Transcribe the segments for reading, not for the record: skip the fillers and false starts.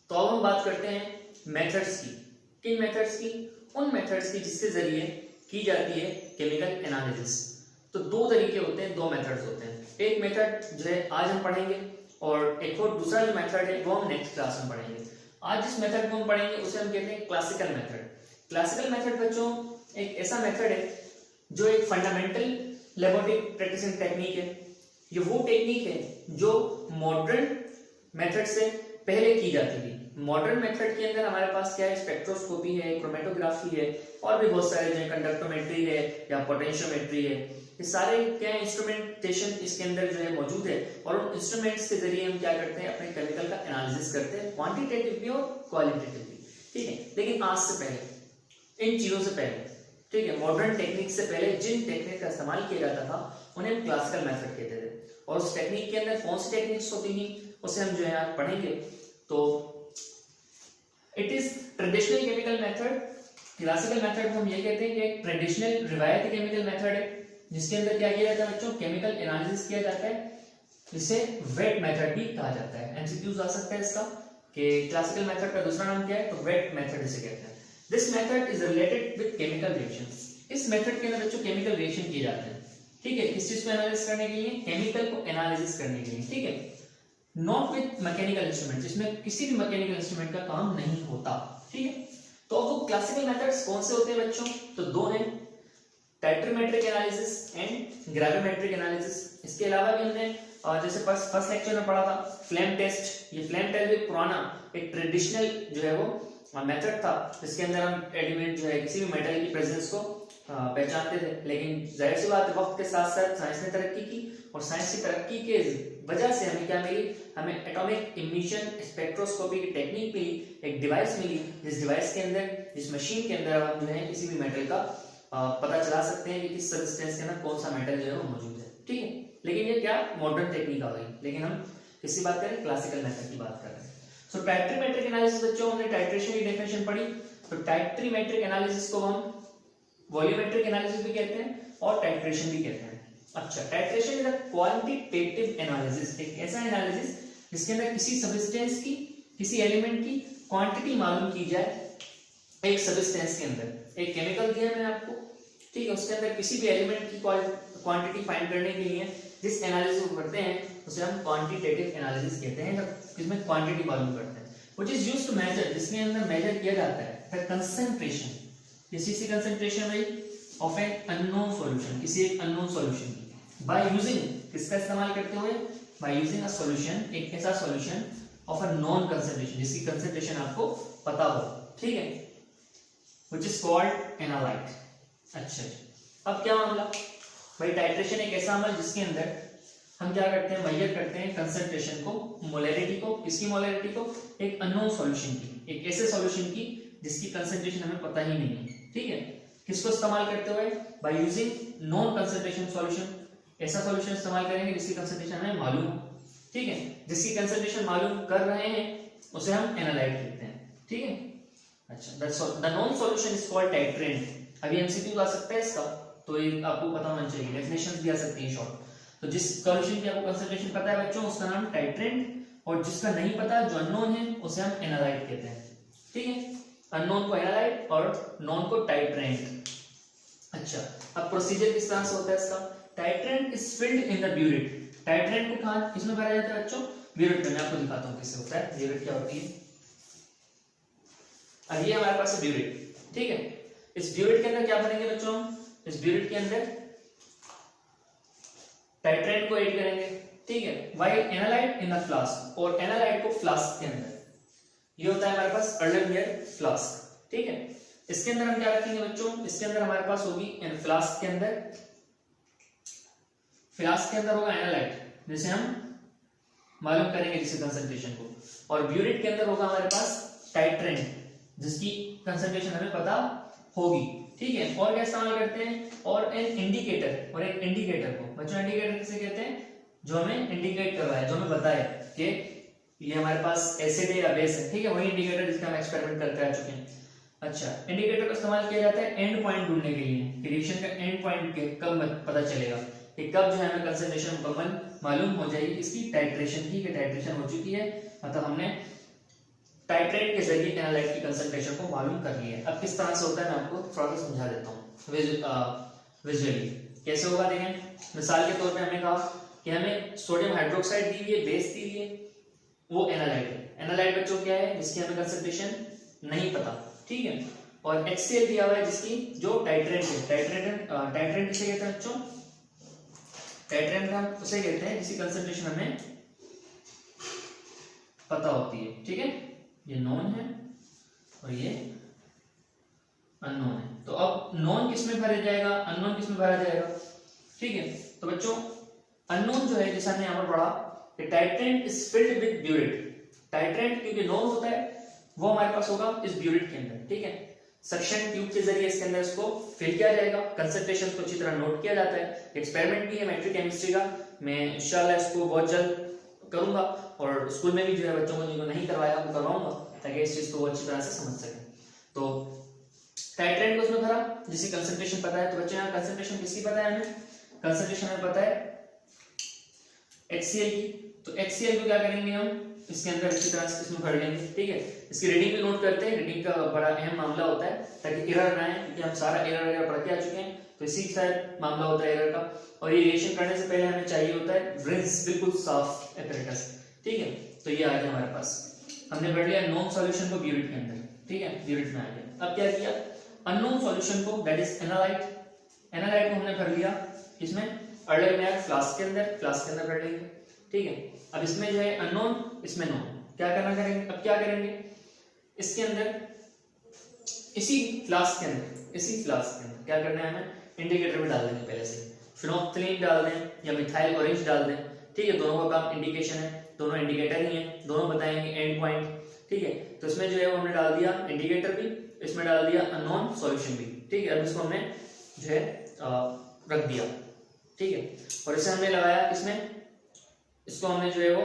तो अब हम बात करते हैं मेथड्स की। किन मेथड्स की? उन मेथड्स की जिसके जरिए की जाती है केमिकल एनालिसिस। तो दो तरीके होते हैं, दो मेथड्स होते हैं। एक मेथड जो है आज हम पढ़ेंगे और एक और दूसरा जो मेथड है वो हम नेक्स्ट क्लास में पढ़ेंगे। आज जिस मेथड को हम पढ़ेंगे उसे हम कहते हैं क्लासिकल मेथड। क्लासिकल मेथड बच्चों एक ऐसा मेथड है जो एक फंडामेंटल लेबोरेटरी प्रैक्टिसिंग टेक्निक है। ये वो टेक्निक है जो मॉडर्न मेथड से पहले की जाती थी। मॉडर्न मेथड के अंदर हमारे पास क्या है? स्पेक्ट्रोस्कोपी है, क्रोमेटोग्राफी है और भी बहुत सारे जो है कंडक्टोमेट्री है या पोटेंशियोमेट्री है। ये सारे क्या है? इंस्ट्रूमेंटेशन इसके अंदर जो है मौजूद है और उन इंस्ट्रूमेंट्स के जरिए हम क्या करते हैं? अपने केमिकल का एनालिसिस करते हैं, क्वांटिटेटिवली और क्वालिटेटिवली। ठीक है, लेकिन आज से पहले, इन चीजों से पहले, ठीक है, मॉडर्न टेक्निक से पहले जिन टेक्निक का इस्तेमाल किया जाता था उन्हें हम क्लासिकल मेथड कहते थे। और उस टेक्निक के अंदर कौन सी टेक्निक्स होती थी उसे हम जो है आज पढ़ेंगे। तो it is traditional chemical method. Classical method को हम ये कहते हैं कि एक ट्रेडिशनल रिवायती केमिकल मेथड है जिसके अंदर क्या किया जाता है बच्चों? केमिकल एनालिसिस किया जाता है, जिसे वेट मेथड भी कहा जाता है। एमसीक्यूज आ सकता है इसका कि क्लासिकल मेथड का दूसरा नाम क्या है, तो वेट मेथड इसे कहते हैं। This method is related with chemical reactions. इस मेथड के अंदर बच्चों केमिकल रिएक्शन किए जाते हैं। ठीक है, किस चीज को एनालिसिस करने के लिए? केमिकल को एनालिसिस करने के लिए। ठीक है, नॉट विद मैकेनिकल इंस्ट्रूमेंट, जिसमें किसी भी मैकेनिकल इंस्ट्रूमेंट का काम नहीं होता। ठीक है, तो अब वो क्लासिकल मेथड्स कौन से होते हैं बच्चों? तो दो हैं, titrimetric analysis and gravimetric analysis. इसके अलावा भी हमने जैसे फर्स्ट लेक्चर में पढ़ा था फ्लेम टेस्ट। ये फ्लेम टेस्ट भी पुराना एक ट्रेडिशनल जो है वो मेथड था जिसके अंदर हम एलिमेंट जो है किसी भी मेटल की प्रेजेंस को पहचानते थे। लेकिन जाहिर सी बात है वक्त के साथ साथ साइंस ने तरक्की की और साइंस की तरक्की के वजह से हमें क्या मिली? हमें एटॉमिक इमिशन स्पेक्ट्रोस्कोपी की टेक्निक मिली, एक डिवाइस मिली जिस डिवाइस के अंदर, जिस मशीन के अंदर हम जो है किसी भी मेटल का पता चला सकते हैं कि किस सब्सटेंस के अंदर कौन सा मेटल जो है वो मौजूद है। ठीक है, लेकिन ये क्या मॉडर्न टेक्निक आ गई। लेकिन हम किसकी बात करें? क्लासिकल मेथड की बात कर रहे हैं। सो टाइट्रीमेट्रिक एनालिसिस बच्चों हमने टाइट्रेशन की डेफिनेशन पढ़ी। तो टाइट्रीमेट्रिक एनालिसिस को हम वॉल्यूमेट्रिक एनालिसिस भी कहते हैं और टाइट्रेशन भी कहते हैं। अच्छा, titration is a quantitative analysis, एक ऐसा एनालिसिस जिसके अंदर किसी सब्सटेंस की, किसी एलिमेंट की क्वांटिटी मालूम की जाए। एक सब्सटेंस के अंदर एक केमिकल दिया मैंने आपको, ठीक है, उसके अंदर किसी भी एलिमेंट की क्वांटिटी फाइंड करने के लिए जिस एनालिसिस को करते हैं उसे हम क्वांटिटेटिव एनालिसिस कहते हैं, जिसमें क्वांटिटी मालूम करते हैं। Which is used to measure, जिसके अंदर मेजर किया जाता है द कंसंट्रेशन, किसी सी कंसंट्रेशन भाई ऑफ एन अननोन सॉल्यूशन, किसी एक अननोन सॉल्यूशन की, बाय यूजिंग, किसका इस्तेमाल करते हुए? बाय यूजिंग अ सॉल्यूशन, एक ऐसा solution of a non concentration, जिसकी कंसंट्रेशन आपको पता हो। ठीक है, व्हिच इज कॉल्ड एनालाइट। अच्छा, अब क्या मामला भाई? टाइट्रेशन एक ऐसा अमल जिसके अंदर हम क्या करते हैं? मेजर करते हैं कंसंट्रेशन को, मोलैरिटी को, किसकी मोलैरिटी को? एक अननोन सॉल्यूशन की, एक ऐसे सॉल्यूशन की जिसकी कंसंट्रेशन हमें पता ही नहीं है। ठीक है, किसको इस्तेमाल करते हुए? By using non concentration solution, ऐसा सॉल्यूशन इस्तेमाल करेंगे जिसकी कंसंट्रेशन हमें मालूम हो। ठीक है, जिसकी कंसंट्रेशन मालूम कर रहे हैं उसे हम एनालाइट कहते हैं। ठीक है, अच्छा, the non solution is called titrant. अभी एमसीक्यू आ सकता है इसका, तो ये आपको पता होना चाहिए, डेफिनेशंस भी आ सकती हैं शॉर्ट। तो जिस सॉल्यूशन की आपको कंसंट्रेशन पता है बच्चों उसका नाम टाइट्रेंट, और जिसका नहीं पता, जो अननोन है, उसे हम एनालाइट कहते हैं। ठीक है, अननोन को एनालाइट और नॉन को टाइट्रेंट। अच्छा, अब प्रोसीजर किस तरह से होता है इसका? Titrant is filled in the burette. Titrant को कहां, किसमें भरा जाता है बच्चों? ब्यूरेट में। मैं आपको दिखाता हूं किससे होता है। ब्यूरेट क्या होती है? अब ये हमारे पास है ब्यूरेट। ठीक है, इस ब्यूरेट के अंदर क्या भरेंगे बच्चों? इस ब्यूरेट के अंदर टाइट्रेंट को ऐड करेंगे। ठीक है, while analyte in the flask, और एनालाइट को फ्लास्क के अंदर। ये होता है हमारे पास अर्लेमियर फ्लास्क। ठीक है, इसके अंदर हम क्या रखेंगे बच्चों? इसके अंदर हमारे पास होगी फ्लास्क के अंदर, फ्लास्क के अंदर होगा एनालाइट जिसे हम मालूम करेंगे जिसकी कंसंट्रेशन को, और ब्यूरेट के अंदर होगा हमारे पास टाइट्रेंट जिसकी कंसंट्रेशन हमें पता होगी। ठीक है, और क्या इस्तेमाल करते हैं? और एन इंडिकेटर, और एक इंडिकेटर को बच्चों, इंडिकेटर किसे कहते हैं? जो हमें इंडिकेट करवाए, जो हमें बताए कि ये हमारे पास एसिड है या बेस है। ठीक है, वही इंडिकेटर जिसका हम एक्सपेरिमेंट करते आ चुके हैं। अच्छा, इंडिकेटर का इस्तेमाल किया जाता है एंड पॉइंट ढूंढने के लिए, रिएक्शन का एंड पॉइंट कब पता चलेगा कि कब जो है हमें कंसंट्रेशन मुकम्मल मालूम हो जाएगी इसकी टाइट्रेशन की, कि टाइट्रेशन हो चुकी है, मतलब हमने टाइट्रेट के जरिए एनालाइट की कंसंट्रेशन को मालूम कर लिया है। अब किस तरह से होता है मैं आपको थोड़ा सा समझा देता हूँ विजुअली कैसे होगा। देखें मिसाल के तौर पे हमने कहा कि हमें सोडियम हाइड्रोक्साइड दी हुई है, बेस दी हुई है, वो एनालाइट है। एनालाइट बच्चों क्या है, जिसकी हमें कंसंट्रेशन नहीं पता, ठीक है। और HCl दिया हुआ है जिसकी जो टाइट्रेट है, टाइट्रेट किसे कहते हैं बच्चों, टाइट्रेट हम उसे कहते हैं जिसकी कंसंट्रेशन हमें पता होती है, ठीक है। ये नोन है और ये अननोन है। तो अब नोन किस में भरा जाएगा, अननोन किस में भरा जाएगा, ठीक है। तो बच्चों अननोन जो है जैसा हमने यहाँ पर पढ़ा कि titrate is filled with burette. Titrate क्योंकि नोन होता है वो हमारे पास होगा इस ब्यूरेट के अंदर, ठीक है। सक्शन ट्यूब के जरिए इसके अंदर इसको फिल किया जाएगा, कंसंट्रेशन को अच्छी तरह नोट किया जाता है। एक्सपेरिमेंट भी है मैट्रिक केमिस्ट्री का, मैं इंशाल्लाह इसको बहुत जल्द करूंगा और स्कूल में भी जो है बच्चों को जिनको नहीं करवाया वो करवाऊंगा ताकि इस चीज को अच्छी तरह से समझ सकें। तो टाइट्रेट को उसमें भरा जिसकी कंसंट्रेशन पता है। तो बच्चों यहाँ कंसंट्रेशन किसकी पता है हमें, कंसंट्रेशन हमें पता है HCl की। तो HCl को क्या करेंगे हम इसके अंदर अच्छी तरह से इसमें भर लेंगे, ठीक है। इसकी रीडिंग भी नोट करते हैं, रीडिंग का बड़ा अहम मामला होता है ताकि एरर ना आए, क्योंकि हम सारा एरर वगैरह पढ़ के आ चुके हैं, तो इसी शायद मामला होता है एरर का। और ये रिएक्शन करने से पहले हमें चाहिए होता है रिंस, बिल्कुल साफ एपरेटस, ठीक है। तो ये आ गया हमारे पास, हमने भर लिया नॉन सॉल्यूशन को ब्यूरेट के अंदर, ठीक है, ब्यूरेट में आ गया। अब क्या किया, अननोन सॉल्यूशन को दैट इज एनालाइट, एनालाइट को हमने भर लिया इसमें अलग में फ्लास्क के अंदर भर लेंगे, ठीक है। अब इसमें जो है अननोन, इसमें नोन, क्या करना करेंगे, अब क्या करेंगे इसके अंदर इसी फ्लास्क के अंदर क्या करना है हमें, इंडिकेटर में डाल देंगे पहले से, फिनोल्फ्थालीन डाल दें या मिथाइल ऑरेंज डाल दें, ठीक है। दोनों का काम इंडिकेशन है, दोनों इंडिकेटर ही हैं, दोनों बताएंगे एंड पॉइंट, ठीक है। तो इसमें जो है वो हमने डाल दिया इंडिकेटर भी, इसमें डाल दिया अननोन सॉल्यूशन भी, ठीक है। अब इसको हमने जो है रख दिया, ठीक है। और इसे हमने लगाया किसमें, इसको हमने जो है वो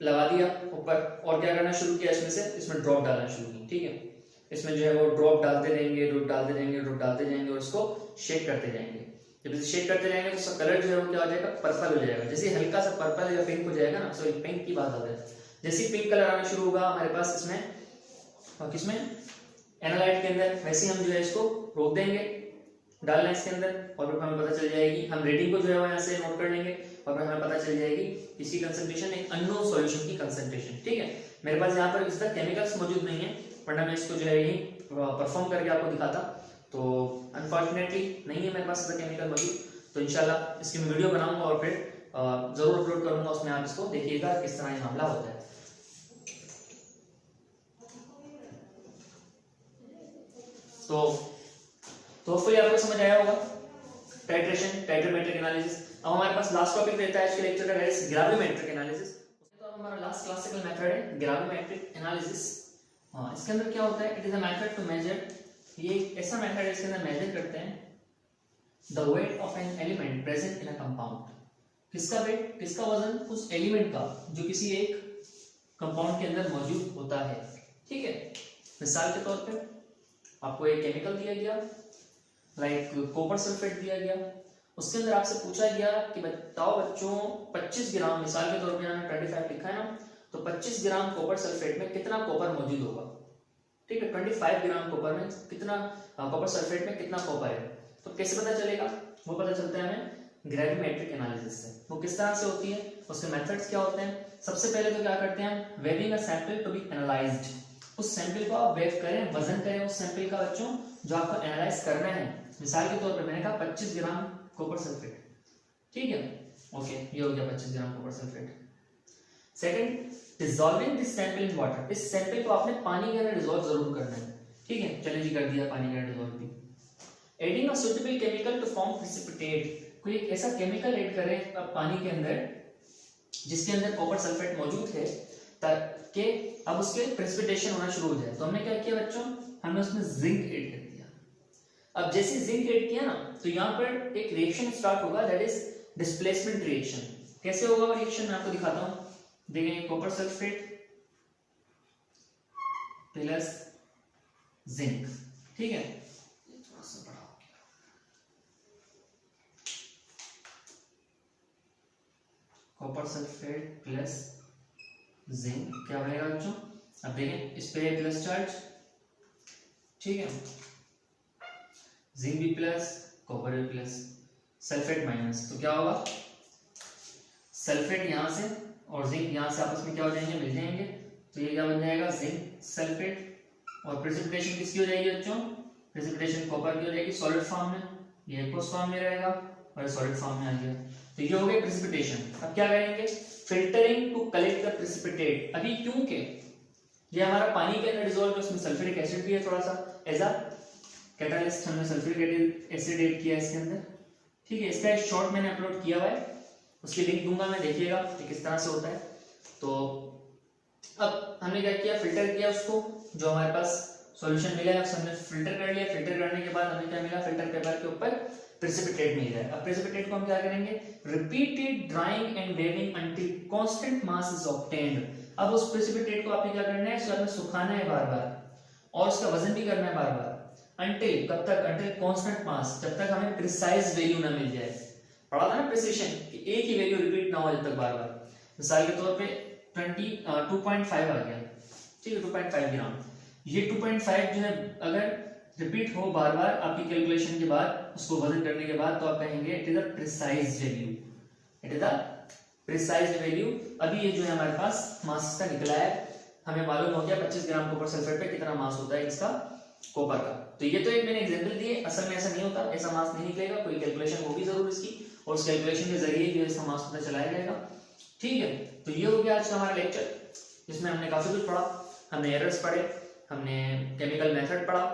लगा दिया ऊपर, और क्या करना शुरू किया इसमें से, इसमें ड्रॉप डालना शुरू की, ठीक है। इसमें जो है वो ड्रॉप डालते जाएंगे और इसको शेक करते जाएंगे। जब इसे शेक करते जाएंगे तो उसका कलर जो है वो क्या हो जाएगा, पर्पल हो जाएगा। जैसे हल्का सा पर्पल या पिंक हो जाएगा ना, सॉरी पिंक की बात आती है, जैसे ही पिंक कलर आना शुरू होगा हमारे पास इसमें और किसमें एनालाइट के अंदर, वैसे हम जो है इसको रोक देंगे डालना इसके अंदर, और फिर हमें पता चल जाएगी, हम रेटिंग को जो है यहाँ से नोट कर लेंगे और फिर हमें पता चल जाएगी इसकी कंसंट्रेशन, एक अननोन सॉल्यूशन की कंसंट्रेशन, ठीक है। मेरे पास यहाँ पर इस तरह केमिकल्स मौजूद नहीं है, वरना मैं इसको जो है यही परफॉर्म करके आपको दिखाता, तो अनफॉर्चुनेटली नहीं है मेरे पास इसका केमिकल मौजूद। तो इंशाल्लाह इसकी मैं वीडियो बनाऊंगा और फिर जरूर अपलोड करूंगा, उसमें आप इसको देखिएगा किस तरह ये मामला होता है। तो होपफुली आपको समझ आया होगा टाइट्रेशन, टाइट्रोमेट्रिक एनालिसिस। अब हमारे पास लास्ट टॉपिक रहता है आज के लेक्चर का, दैट इज ग्रेविमेट्रिक एनालिसिस। तो हमारा लास्ट क्लासिकल मेथड है ग्रेविमेट्रिक एनालिसिस। इसके अंदर क्या होता है, it is a method to measure, ये एक ऐसा मेथड है इसके अंदर मेजर करते हैं the weight of an element present in a compound. किसका वेट, किसका वजन, उस एलिमेंट का जो किसी एक कंपाउंड के अंदर मौजूद होता है, ठीक है। मिसाल के तौर पे आपको एक केमिकल दिया गया, लाइक कॉपर सल्फेट दिया गया, उसके अंदर आपसे पूछा गया कि बताओ बच्चों 25 ग्राम, मिसाल के तौर पे यहाँ 25 लिखा है ना, तो 25 ग्राम कॉपर सल्फेट में कितना कॉपर मौजूद होगा, ठीक है। 25 ग्राम कॉपर में कितना, कॉपर सल्फेट में कितना कॉपर है, तो कैसे पता चलेगा, वो पता चलता है हमें ग्रेविमेट्रिक एनालिसिस से। वो किस तरह से होती है, उसके मेथड्स क्या होते हैं। सबसे पहले तो क्या करते हैं हम, weighing a sample to be analysed, उस सैंपल को आप वेव करें, वजन करें उस सैंपल का बच्चों जो आपको एनालाइज करना है। मिसाल के तौर पे मैंने कहा 25 ग्राम कॉपर सल्फेट, ठीक है, ओके, ये हो गया 25 gram copper sulphate. Second, dissolving this sample in water, इस सैंपल को आपने पानी के अंदर डिसॉल्व जरूर करना है, ठीक है, चलिए जी कर दिया पानी के अंदर डिसॉल्व भी। Adding a suitable chemical to form precipitate, कोई एक ऐसा केमिकल ऐड करें आप पानी के अंदर जिसके अंदर कॉपर सल्फेट मौजूद है ताकि अब उसके प्रेसिपिटेशन होना शुरू हो जाए। तो हमने क्या किया बच्चों, हमने उसमें जिंक ऐड कर दिया। अब जैसे जिंक ऐड किया ना, तो यहाँ पर एक रिएक्शन स्टार्ट होगा, दैट इज डिस्प्लेसमेंट रिएक्शन। कैसे होगा वो रिएक्शन, मैं आपको दिखाता हूँ। देखेंगे कॉपर सल्फेट प्लस जिंक, ठीक है, कॉपर सल्फेट प्लस जिंक क्या बनेगा बच्चों, अब देखें इस पे प्लस चार्ज, ठीक है, जिंक भी प्लस कॉपर भी प्लस, सल्फेट माइनस, तो क्या होगा सल्फेट यहाँ से और जिंक यहाँ से आपस में क्या हो जाएंगे, मिल जाएंगे, तो ये क्या बन जाएगा जिंक सल्फेट। और प्रेसिपिटेशन किसकी हो जाएगी बच्चों, प्रेसिपिटेशन कॉपर की हो जाएगी सॉलिड फॉर्म में, ये एक्वस फॉर्म में रहेगा और सॉलिड फॉर्म में आ गया, तो ये हो गया प्रेसिपिटेशन। अब क्या करेंगे, filtering to collect the precipitate. अभी क्योंकि ये हमारा पानी के अंदर डिसॉल्व है, उसमें सल्फ्यूरिक एसिड भी है थोड़ा सा एज अ कैटालिस्ट, हमने सल्फ्यूरिक एसिड ऐड किया है इसके अंदर, ठीक है। इसका एक शॉर्ट मैंने अपलोड किया हुआ है, उसकी लिंक दूंगा मैं, देखिएगा कि किस तरह से होता है। तो अब हमने क्या किया, फिल्टर किया उसको, जो हमारे पास सॉल्यूशन मिला है उससे हमने फिल्टर कर लिया। फिल्टर करने के बाद हमें क्या मिला, फिल्टर पेपर के ऊपर प्रेसिपिटेट मिल जाए। अब प्रेसिपिटेट को हम क्या करेंगे, repeated drying and weighing until constant mass is obtained. अब उस प्रेसिपिटेट को आपने क्या करना है, इसको आपने सुखाना है बार बार और उसका वजन भी करना है बार बार, अंटिल कब तक, अंटिल कांस्टेंट मास, जब तक हमें प्रिसाइज वैल्यू ना मिल जाए। पढ़ा था ना प्रिसिशन कि एक ही वैल्यू रिपीट ना हो जब तक बार बार। मिसाल के तौर पे 2.5 आ गया, ठीक है, 2.5 ग्राम, ये 2.5 जो है अगर रिपीट हो बार बार आपकी कैलकुलेशन के बाद, उसको वजन करने के बाद, तो आप कहेंगे it is a precise value, it is a precise value. अभी ये जो है हमारे पास मास का निकला है, हमें मालूम हो गया 25 ग्राम कॉपर सल्फेट पे कितना मास होता है इसका कॉपर का। तो ये तो एक मैंने एग्जांपल दिए, असल में ऐसा नहीं होता, ऐसा मास नहीं निकलेगा, कोई कैलकुलेशन होगी जरूर इसकी, और उस कैलकुलेशन के जरिए जो इसका मास पता चलाया जाएगा, ठीक है। तो ये हो गया आज का हमारा लेक्चर, जिसमें हमने काफी कुछ पढ़ा, हमने एरर्स पढ़े, हमने केमिकल मेथड पढ़ा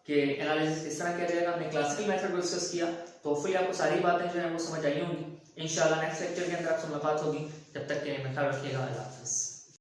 कि एनालिसिस किस तरह किया जाएगा, हमने क्लासिकल मेथड को डिस्कस किया। तो होपफुली आपको सारी बातें जो है वो समझ आई होंगी। इंशाल्लाह नेक्स्ट लेक्चर के अंदर आपसे मुलाकात होगी, जब तक के लिए ख्याल रखिएगा, अल्लाह हाफ़िज़।